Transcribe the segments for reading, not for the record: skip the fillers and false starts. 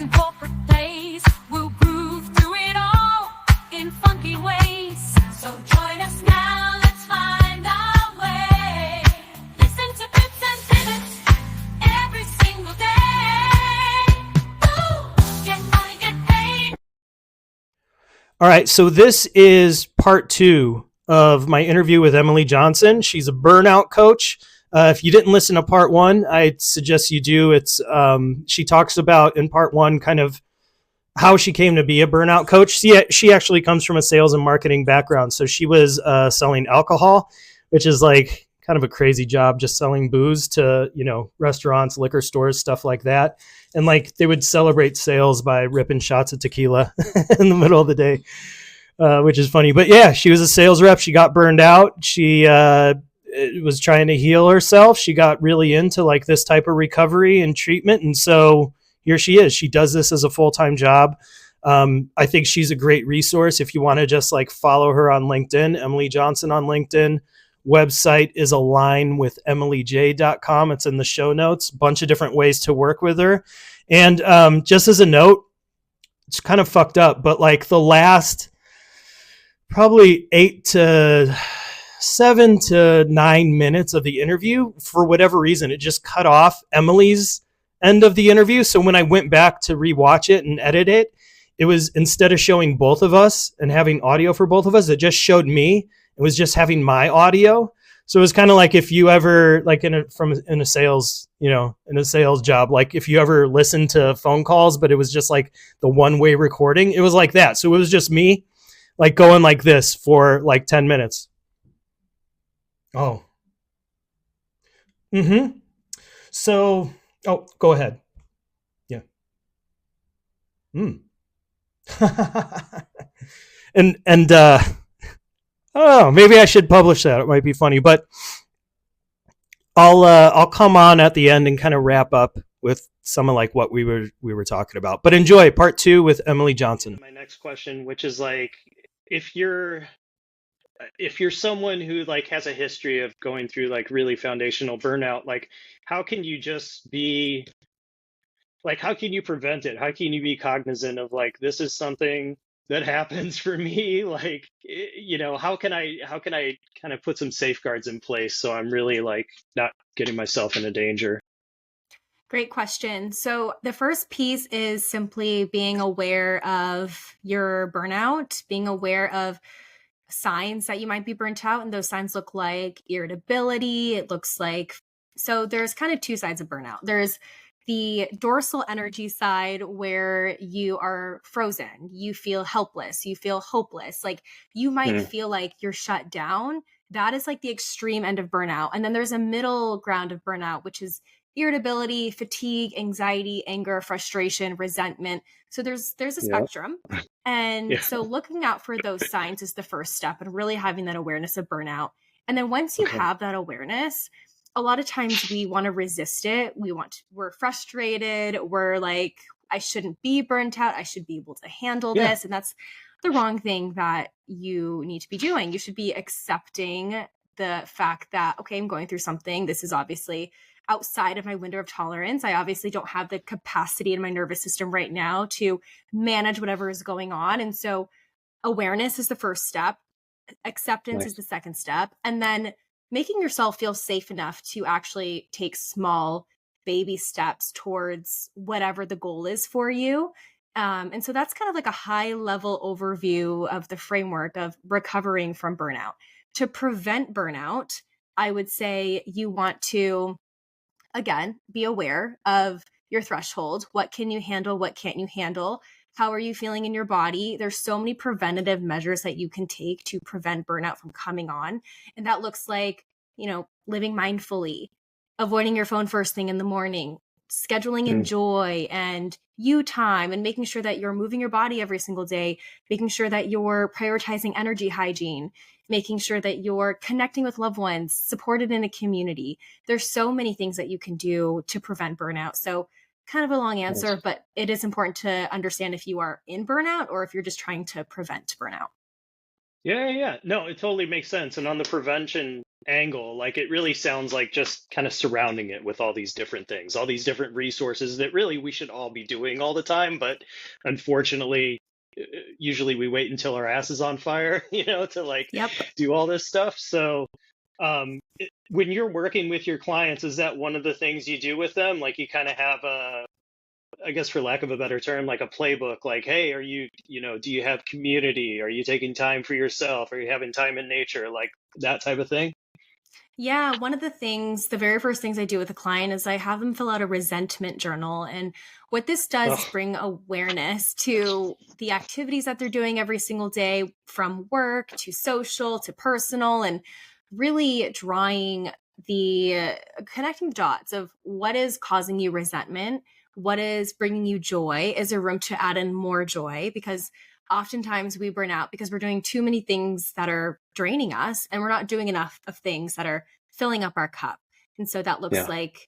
in corporate plays. We'll groove through it all in funky ways. So join us now, let's find our way. Listen to bits and pivots every single day. Ooh, get money, get paid. All right, so this is part 2 of my interview with Emily Johnson. She's a burnout coach. If you didn't listen to part 1, I suggest you do. It's she talks about in part 1 kind of how she came to be a burnout coach. She actually comes from a sales and marketing background. So she was selling alcohol, which is like kind of a crazy job, just selling booze to, restaurants, liquor stores, stuff like that. And like they would celebrate sales by ripping shots of tequila in the middle of the day, which is funny. But yeah, she was a sales rep. She got burned out. She was trying to heal herself. She got really into like this type of recovery and treatment. And so here she is. She does this as a full-time job. I think she's a great resource if you want to just like follow her on LinkedIn, Emily Johnson on LinkedIn. Website is alignwithemilyj.com. It's in the show notes. Bunch of different ways to work with her. And just as a note, it's kind of fucked up, but like the last probably 7 to 9 minutes of the interview, for whatever reason, it just cut off Emily's end of the interview. So when I went back to rewatch it and edit it, it was, instead of showing both of us and having audio for both of us, it just showed me. It was just having my audio. So it was kind of like if you ever, like in a sales, in a sales job, like if you ever listen to phone calls, but it was just like the one-way recording, it was like that. So it was just me like going like this for like 10 minutes. Oh. So, go ahead. Yeah. And oh, maybe I should publish that. It might be funny, but I'll come on at the end and kind of wrap up with some of like what we were talking about. But enjoy part 2 with Emily Johnson. My next question, which is like, if you're someone who like has a history of going through like really foundational burnout, like how can you just be like, how can you prevent it? How can you be cognizant of like, this is something that happens for me? Like, how can I kind of put some safeguards in place so I'm really like not getting myself into danger? Great question. So the first piece is simply being aware of your burnout, being aware of signs that you might be burnt out. And those signs look like irritability. It looks like, so there's kind of 2 sides of burnout. There's the dorsal energy side where you are frozen, you feel helpless, you feel hopeless. Like you might feel like you're shut down. That is like the extreme end of burnout. And then there's a middle ground of burnout, which is irritability, fatigue, anxiety, anger, frustration, resentment. So there's a spectrum. And so looking out for those signs is the first step, and really having that awareness of burnout. And then once you have that awareness, a lot of times we want to resist it. We're frustrated. We're like, I shouldn't be burnt out. I should be able to handle this. And that's the wrong thing that you need to be doing. You should be accepting the fact that, okay, I'm going through something. This is obviously outside of my window of tolerance. I obviously don't have the capacity in my nervous system right now to manage whatever is going on. And so awareness is the first step. Acceptance is the second step. And then making yourself feel safe enough to actually take small baby steps towards whatever the goal is for you. And so that's kind of like a high level overview of the framework of recovering from burnout. To prevent burnout, I would say you want to, again, be aware of your threshold. What can you handle? What can't you handle? How are you feeling in your body? There's so many preventative measures that you can take to prevent burnout from coming on. And that looks like, living mindfully, avoiding your phone first thing in the morning, scheduling in joy and you time, and making sure that you're moving your body every single day, making sure that you're prioritizing energy hygiene, making sure that you're connecting with loved ones, supported in a community. There's so many things that you can do to prevent burnout. So kind of a long answer, but it is important to understand if you are in burnout or if you're just trying to prevent burnout. Yeah. No, it totally makes sense. And on the prevention angle, like it really sounds like just kind of surrounding it with all these different things, all these different resources that really we should all be doing all the time. But unfortunately, usually we wait until our ass is on fire, to like Yep. do all this stuff. So, when you're working with your clients, is that one of the things you do with them? Like you kind of have a, I guess for lack of a better term, like a playbook, like, hey, do you have community? Are you taking time for yourself? Are you having time in nature? Like that type of thing? Yeah, one of the things, the very first things I do with a client is I have them fill out a resentment journal. And what this does is Oh, bring awareness to the activities that they're doing every single day, from work to social to personal, and really drawing connecting the dots of what is causing you resentment, what is bringing you joy. Is there room to add in more joy? Because oftentimes we burn out because we're doing too many things that are draining us and we're not doing enough of things that are filling up our cup. And so that looks yeah. like,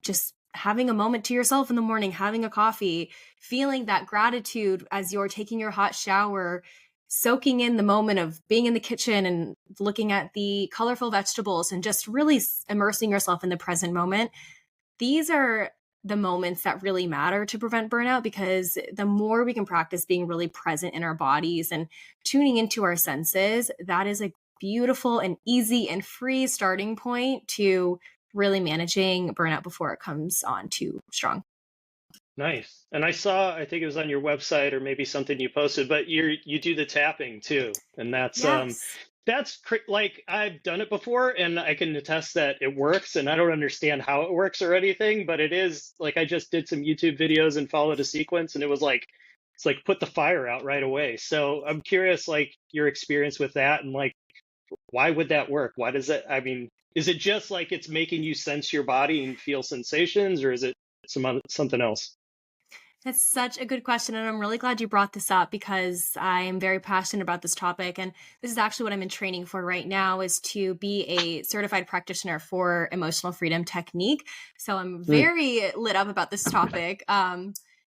just having a moment to yourself in the morning, having a coffee, feeling that gratitude as you're taking your hot shower, soaking in the moment of being in the kitchen and looking at the colorful vegetables and just really immersing yourself in the present moment. These are the moments that really matter to prevent burnout, because the more we can practice being really present in our bodies and tuning into our senses, that is a beautiful and easy and free starting point to really managing burnout before it comes on too strong. Nice. And I think it was on your website or maybe something you posted, but you do the tapping too. And Yes. like I've done it before and I can attest that it works, and I don't understand how it works or anything, but it is like I just did some YouTube videos and followed a sequence and it was like it's like put the fire out right away. So I'm curious like your experience with that and like why would that work? Why does it I mean, is it just like it's making you sense your body and feel sensations, or is it something else? That's such a good question. And I'm really glad you brought this up because I am very passionate about this topic. And this is actually what I'm in training for right now, is to be a certified practitioner for emotional freedom technique. So I'm Mm, very lit up about this topic.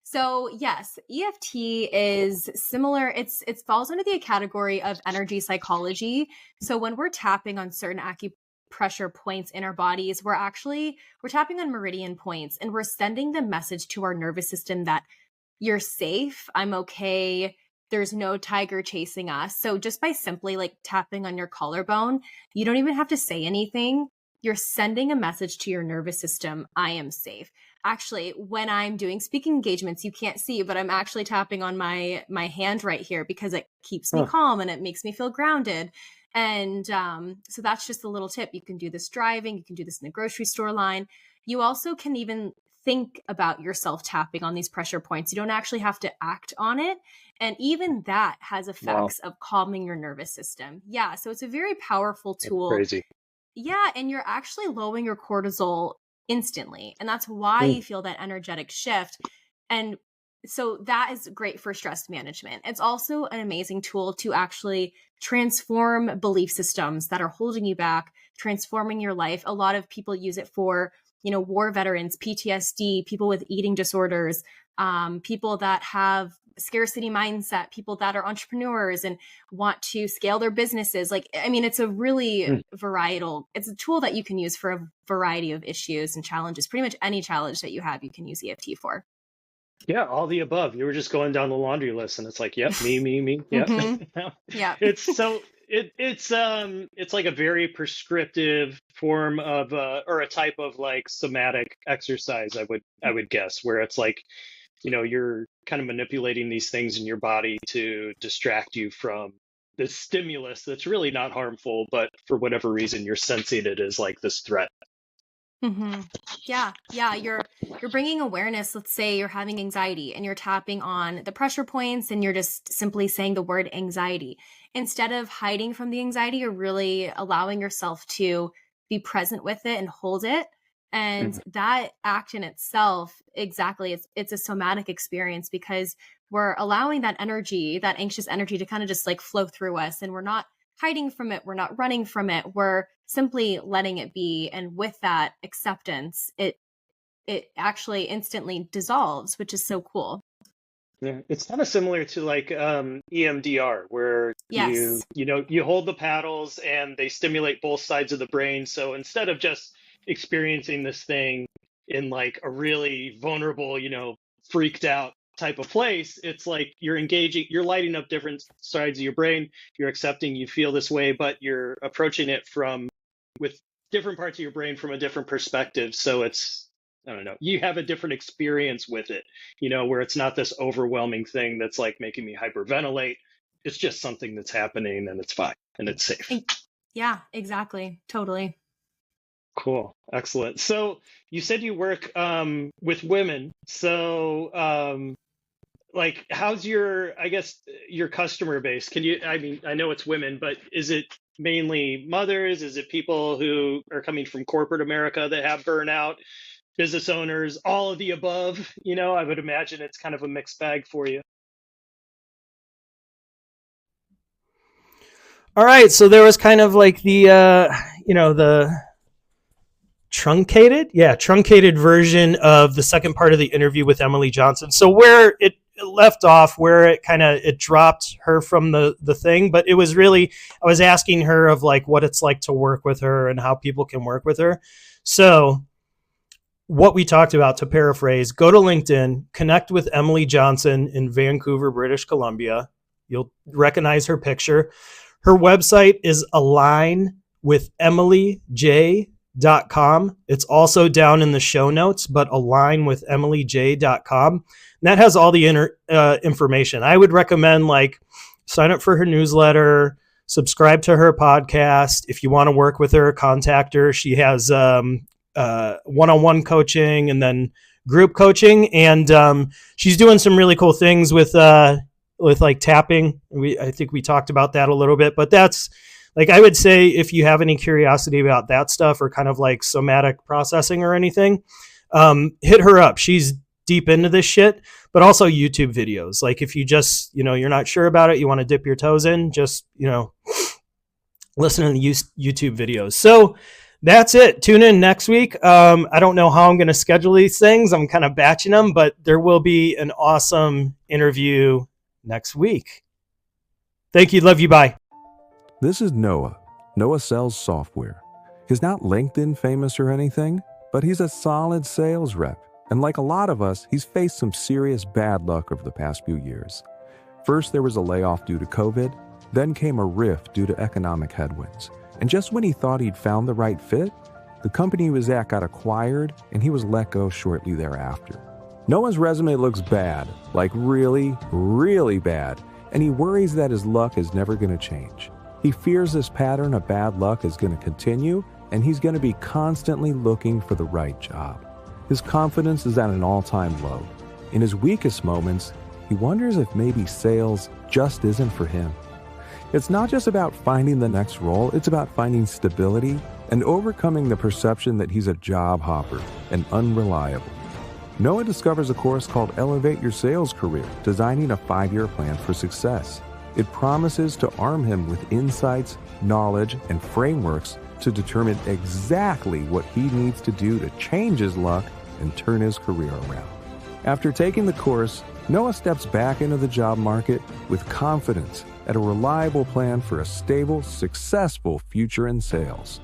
So yes, EFT is similar. It falls under the category of energy psychology. So when we're tapping on certain acupressure points in our bodies, we're tapping on meridian points and we're sending the message to our nervous system that you're safe, I'm okay, there's no tiger chasing us. So just by simply like tapping on your collarbone, you don't even have to say anything. You're sending a message to your nervous system, I am safe. Actually, when I'm doing speaking engagements, you can't see, but I'm actually tapping on my hand right here because it keeps me huh. calm and it makes me feel grounded. And so that's just a little tip. You can do this driving, you can do this in the grocery store line. You also can even think about yourself tapping on these pressure points. You don't actually have to act on it. And even that has Wow, effects of calming your nervous system. Yeah. So it's a very powerful that's tool. crazy. Yeah. And you're actually lowering your cortisol instantly. And that's why Mm, you feel that energetic shift. And so that is great for stress management. It's also an amazing tool to actually transform belief systems that are holding you back, transforming your life. A lot of people use it for, war veterans, PTSD, people with eating disorders, people that have scarcity mindset, people that are entrepreneurs and want to scale their businesses. Like, I mean, it's a really mm. varietal, it's a tool that you can use for a variety of issues and challenges. Pretty much any challenge that you have, you can use EFT for. Yeah, all the above. You were just going down the laundry list, and it's like, yep, me. Yep. Hmm. Yeah. It's so it's like a very prescriptive form of or a type of like somatic exercise, I would guess, where it's like, you're kind of manipulating these things in your body to distract you from the stimulus that's really not harmful, but for whatever reason you're sensing it as like this threat. Hmm. Yeah, yeah. You're bringing awareness. Let's say you're having anxiety and you're tapping on the pressure points, and you're just simply saying the word anxiety instead of hiding from the anxiety. You're really allowing yourself to be present with it and hold it. And Mhm. that act in itself, exactly, it's a somatic experience because we're allowing that energy, that anxious energy, to kind of just like flow through us, and we're not hiding from it. We're not running from it. We're simply letting it be. And with that acceptance, it actually instantly dissolves, which is so cool. Yeah, it's kind of similar to like EMDR, where Yes. you hold the paddles and they stimulate both sides of the brain. So instead of just experiencing this thing in like a really vulnerable, freaked out type of place, it's like you're engaging, you're lighting up different sides of your brain. You're accepting you feel this way, but you're approaching it from with different parts of your brain from a different perspective. So it's, I don't know, you have a different experience with it, where it's not this overwhelming thing that's like making me hyperventilate. It's just something that's happening and it's fine and it's safe. Yeah, exactly. Totally. Cool. Excellent. So you said you work with women. So like how's your, I guess, your customer base? I mean, I know it's women, but is it mainly mothers? Is it people who are coming from corporate America that have burnout? Business owners, all of the above? I would imagine it's kind of a mixed bag for you. All right, so there was kind of like the truncated version of the second part of the interview with Emily Johnson. So where it left off, where it dropped her from the thing, but it was really, I was asking her of like what it's like to work with her and how people can work with her. So what we talked about, to paraphrase, go to LinkedIn, connect with Emily Johnson in Vancouver, British Columbia. You'll recognize her picture. Her website is alignwithemilyj.com. It's also down in the show notes, but alignwithemilyj.com. And that has all the information. I would recommend like sign up for her newsletter, subscribe to her podcast. If you want to work with her, contact her. She has one-on-one coaching and then group coaching, and she's doing some really cool things with like tapping. I think we talked about that a little bit, but that's like, I would say if you have any curiosity about that stuff or kind of like somatic processing or anything, hit her up. She's deep into this shit, but also YouTube videos. Like if you just, you're not sure about it, you want to dip your toes in, just, listen to the YouTube videos. So that's it. Tune in next week. I don't know how I'm going to schedule these things. I'm kind of batching them, but there will be an awesome interview next week. Thank you. Love you. Bye. This is Noah. Noah sells software. He's not LinkedIn famous or anything, but he's a solid sales rep. And like a lot of us, he's faced some serious bad luck over the past few years. First, there was a layoff due to COVID. Then came a rift due to economic headwinds. And just when he thought he'd found the right fit, the company he was at got acquired and he was let go shortly thereafter. Noah's resume looks bad, like really, really bad, and he worries that his luck is never going to change. He fears this pattern of bad luck is going to continue, and he's going to be constantly looking for the right job. His confidence is at an all-time low. In his weakest moments, he wonders if maybe sales just isn't for him. It's not just about finding the next role, it's about finding stability and overcoming the perception that he's a job hopper and unreliable. Noah discovers a course called Elevate Your Sales Career, designing a 5-year plan for success. It promises to arm him with insights, knowledge, and frameworks to determine exactly what he needs to do to change his luck and turn his career around. After taking the course, Noah steps back into the job market with confidence and a reliable plan for a stable, successful future in sales.